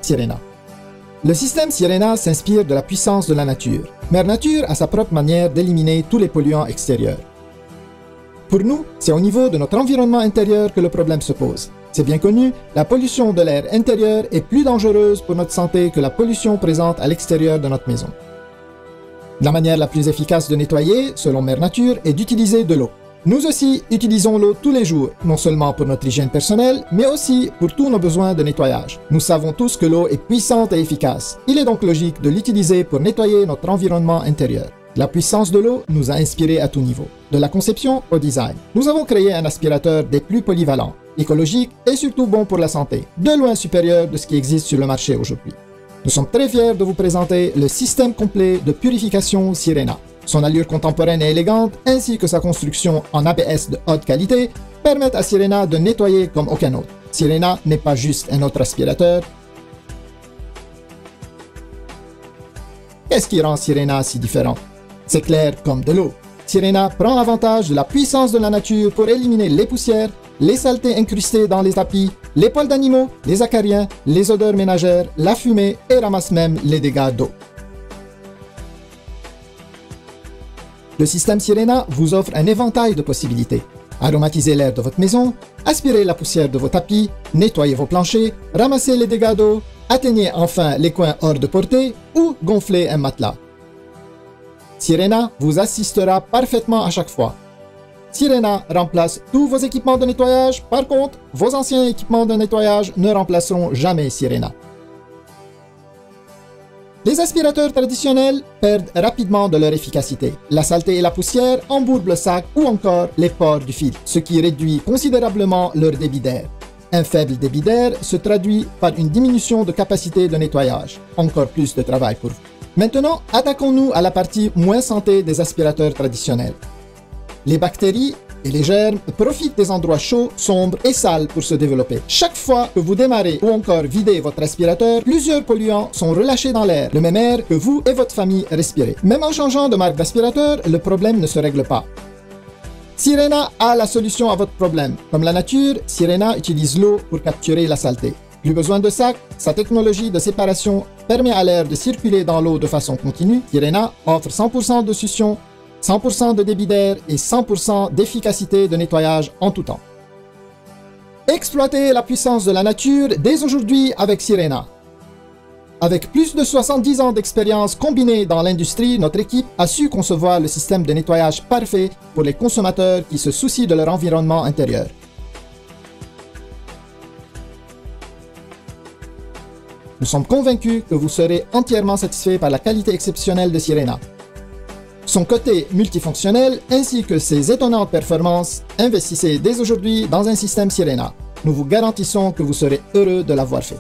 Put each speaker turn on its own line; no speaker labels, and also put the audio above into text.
Sirena. Le système Sirena s'inspire de la puissance de la nature. Mère Nature a sa propre manière d'éliminer tous les polluants extérieurs. Pour nous, c'est au niveau de notre environnement intérieur que le problème se pose. C'est bien connu, la pollution de l'air intérieur est plus dangereuse pour notre santé que la pollution présente à l'extérieur de notre maison. La manière la plus efficace de nettoyer, selon Mère Nature, est d'utiliser de l'eau. Nous aussi utilisons l'eau tous les jours, non seulement pour notre hygiène personnelle, mais aussi pour tous nos besoins de nettoyage. Nous savons tous que l'eau est puissante et efficace. Il est donc logique de l'utiliser pour nettoyer notre environnement intérieur. La puissance de l'eau nous a inspirés à tout niveau, de la conception au design. Nous avons créé un aspirateur des plus polyvalents, écologique et surtout bon pour la santé, de loin supérieur de ce qui existe sur le marché aujourd'hui. Nous sommes très fiers de vous présenter le système complet de purification Sirena. Son allure contemporaine et élégante, ainsi que sa construction en ABS de haute qualité, permettent à Sirena de nettoyer comme aucun autre. Sirena n'est pas juste un autre aspirateur. Qu'est-ce qui rend Sirena si différent? C'est clair comme de l'eau. Sirena prend avantage de la puissance de la nature pour éliminer les poussières, les saletés incrustées dans les tapis, les poils d'animaux, les acariens, les odeurs ménagères, la fumée et ramasse même les dégâts d'eau. Le système Sirena vous offre un éventail de possibilités. Aromatisez l'air de votre maison, aspirez la poussière de vos tapis, nettoyez vos planchers, ramassez les dégâts d'eau, atteignez enfin les coins hors de portée ou gonflez un matelas. Sirena vous assistera parfaitement à chaque fois. Sirena remplace tous vos équipements de nettoyage, par contre, vos anciens équipements de nettoyage ne remplaceront jamais Sirena. Les aspirateurs traditionnels perdent rapidement de leur efficacité. La saleté et la poussière embourbent le sac ou encore les pores du fil, ce qui réduit considérablement leur débit d'air. Un faible débit d'air se traduit par une diminution de capacité de nettoyage. Encore plus de travail pour vous. Maintenant, attaquons-nous à la partie moins santé des aspirateurs traditionnels. Les bactéries et les germes profitent des endroits chauds, sombres et sales pour se développer. Chaque fois que vous démarrez ou encore videz votre aspirateur, plusieurs polluants sont relâchés dans l'air, le même air que vous et votre famille respirez. Même en changeant de marque d'aspirateur, le problème ne se règle pas. Sirena a la solution à votre problème. Comme la nature, Sirena utilise l'eau pour capturer la saleté. Plus besoin de sac, sa technologie de séparation permet à l'air de circuler dans l'eau de façon continue. Sirena offre 100% de succion, 100% de débit d'air et 100% d'efficacité de nettoyage en tout temps. Exploitez la puissance de la nature dès aujourd'hui avec Sirena. Avec plus de 70 ans d'expérience combinée dans l'industrie, notre équipe a su concevoir le système de nettoyage parfait pour les consommateurs qui se soucient de leur environnement intérieur. Nous sommes convaincus que vous serez entièrement satisfait par la qualité exceptionnelle de Sirena. Son côté multifonctionnel ainsi que ses étonnantes performances, investissez dès aujourd'hui dans un système Sirena. Nous vous garantissons que vous serez heureux de l'avoir fait.